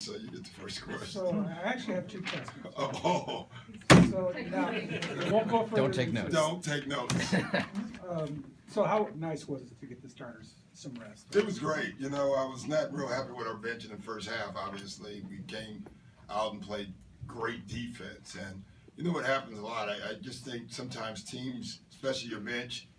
so you get the first question. So I actually have two questions. Oh, So now, I won't go further. Don't take into notes. this. don't take notes. So how nice was it to get the starters some rest? It was great. You know, I was not real happy with our bench in the first half, obviously. We came out and played great defense. And you know what happens a lot? I just think sometimes teams, especially your bench,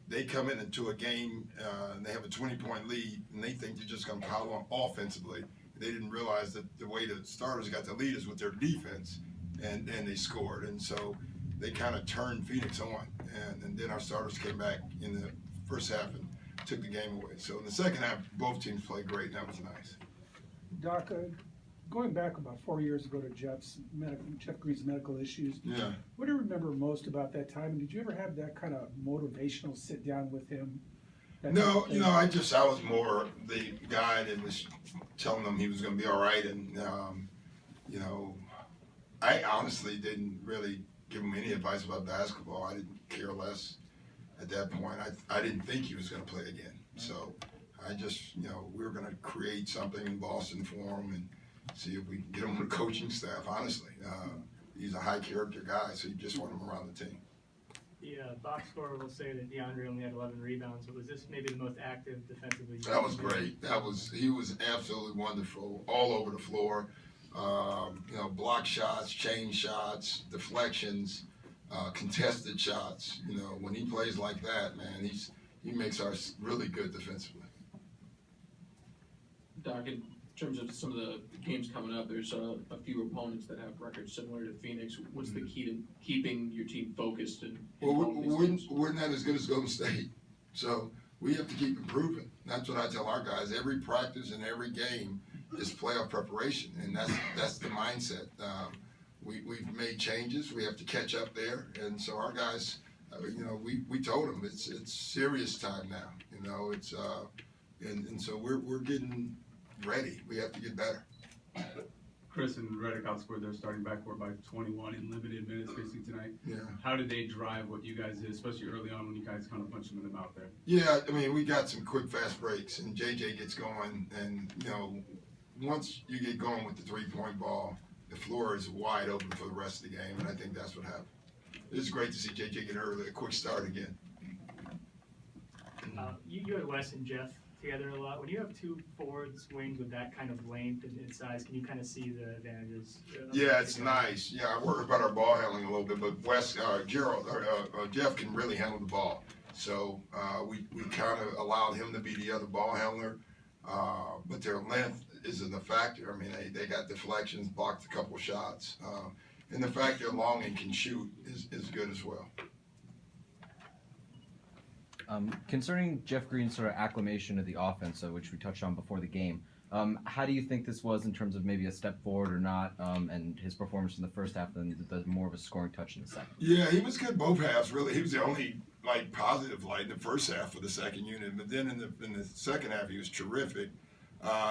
they come into a game and they have a 20-point lead, and they think they're just going to pile on offensively. They didn't realize that the way the starters got the lead is with their defense, and they scored. And so they kind of turned Phoenix on. And then our starters came back in the first half and took the game away. So in the second half, both teams played great, and that was nice. Doc, going back about 4 years ago to Jeff Green's medical issues, Yeah. what do you remember most about that time? And did you ever have that kind of motivational sit down with him? That kind No, of thing? you know, I was more the guy that was telling them he was going to be all right. And, you know, I honestly didn't really give him any advice about basketball. I didn't care less at that point. I didn't think he was going to play again. So I just, you know, we were going to create something in Boston for him and see if we can get him on the coaching staff, honestly. He's a high character guy, so you just want him around the team. The box score will say that DeAndre only had 11 rebounds, so was this maybe the most active defensively? That was great. He was absolutely wonderful all over the floor. You know, block shots, chain shots, deflections, contested shots. You know, when he plays like that, man, he makes us really good defensively. Doc, in terms of some of the games coming up, there's a few opponents that have records similar to Phoenix. What's the key to keeping your team focused? Well, we're not as good as Golden State, so we have to keep improving. That's what I tell our guys. Every practice and every game is playoff preparation, and that's the mindset. We've made changes. We have to catch up there, and so our guys, you know, we told them it's serious time now. You know, it's and so we're getting ready. We have to get better. Chris and Redick outscored their starting backcourt by 21 in limited minutes basically tonight. Yeah. How did they drive what you guys did, especially early on when you guys kind of punched them in the mouth there? Yeah, I mean, we got some quick, fast breaks, and JJ gets going, and, you know, once you get going with the three-point ball, the floor is wide open for the rest of the game, and I think that's what happened. It's great to see JJ get a quick start again. You had Wes and Jeff together a lot. When you have two forwards, wings with that kind of length and size, can you kind of see the advantages? Yeah, it's nice. Yeah, I worry about our ball handling a little bit, but Jeff can really handle the ball. So we kind of allowed him to be the other ball handler, but their length isn't a factor. I mean, they got deflections, blocked a couple shots, and the fact they're long and can shoot is good as well. Concerning Jeff Green's sort of acclimation to the offense, which we touched on before the game, how do you think this was in terms of maybe a step forward or not, and his performance in the first half, and the more of a scoring touch in the second? Yeah, he was good both halves. Really, he was the only positive light in the first half for the second unit, but then in the second half he was terrific.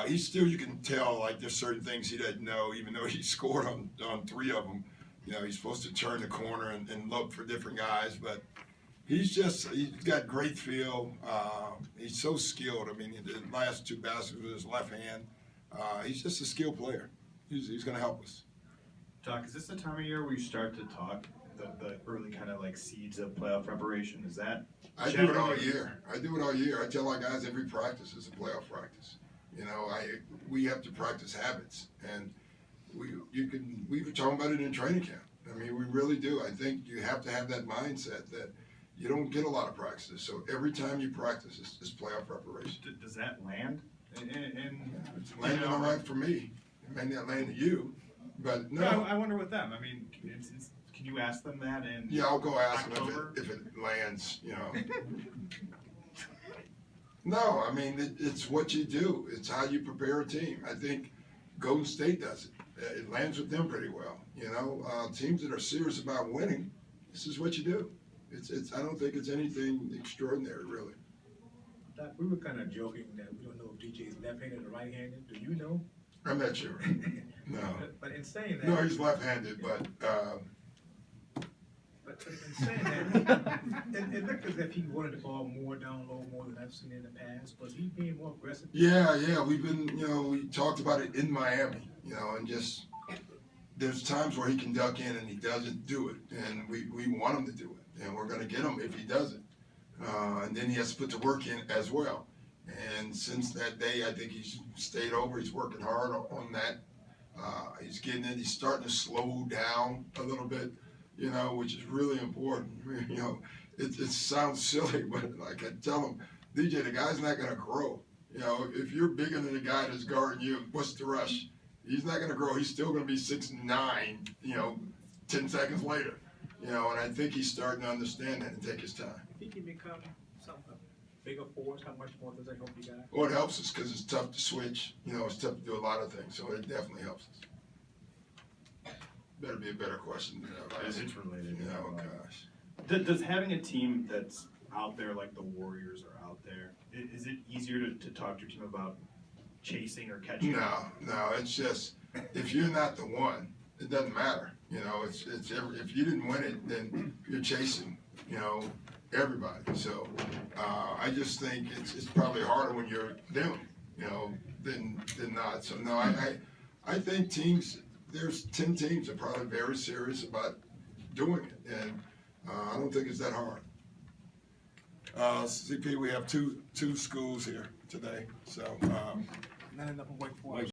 He's still, you can tell, there's certain things he doesn't know, even though he scored on three of them. You know, he's supposed to turn the corner and look for different guys, but he's got great feel. He's so skilled. I mean, the last two baskets with his left hand. He's just a skilled player. He's going to help us. Doc, is this the time of year where you start to talk the early kind of seeds of playoff preparation? Is that? I do it all year. I tell our guys every practice is a playoff practice. You know, we have to practice habits, and we were talking about it in training camp. I mean, we really do. I think you have to have that mindset that you don't get a lot of practices. So every time you practice is playoff preparation. Does that land? It's landing all right for me. It may not land to you, but no. I wonder with them. I mean, can you ask them that? Yeah, I'll go ask October? them if it lands, you know. No, I mean, it's what you do. It's how you prepare a team. I think Golden State does it. It lands with them pretty well. You know, teams that are serious about winning, this is what you do. I don't think it's anything extraordinary, really. Doc, we were kind of joking that we don't know if DJ is left-handed or right-handed. Do you know? I'm not sure. No. But in saying that, No, he's left-handed, but but In saying that, it looked as if he wanted the ball more down low, more than I've seen in the past. Was he being more aggressive? Yeah, we've been, we talked about it in Miami, and just, there's times where he can duck in and he doesn't do it, and we want him to do it, and we're gonna get him if he doesn't. And then he has to put the work in as well. And since that day, I think he's stayed over, he's working hard on that. He's getting in, he's starting to slow down a little bit, which is really important. It sounds silly, but like I tell him, DJ, the guy's not gonna grow. If you're bigger than the guy that's guarding you, what's the rush? He's not gonna grow, he's still gonna be 6'9", 10 seconds later. And I think he's starting to understand that and take his time. If he can become something bigger force, how much more does that help you guys? Well, it helps us because it's tough to switch. It's tough to do a lot of things, so it definitely helps us. Better be a better question than that. It's related. Oh, gosh. Does having a team that's out there like the Warriors are out there, is it easier to talk to your team about chasing or catching? No, it's just, if you're not the one, it doesn't matter. If you didn't win it, then you're chasing, everybody. So I just think it's probably harder when you're them, than not. So no, I think there's 10 teams that are probably very serious about doing it, and I don't think it's that hard. CP, we have two schools here today, so. Not enough of Wake Forest.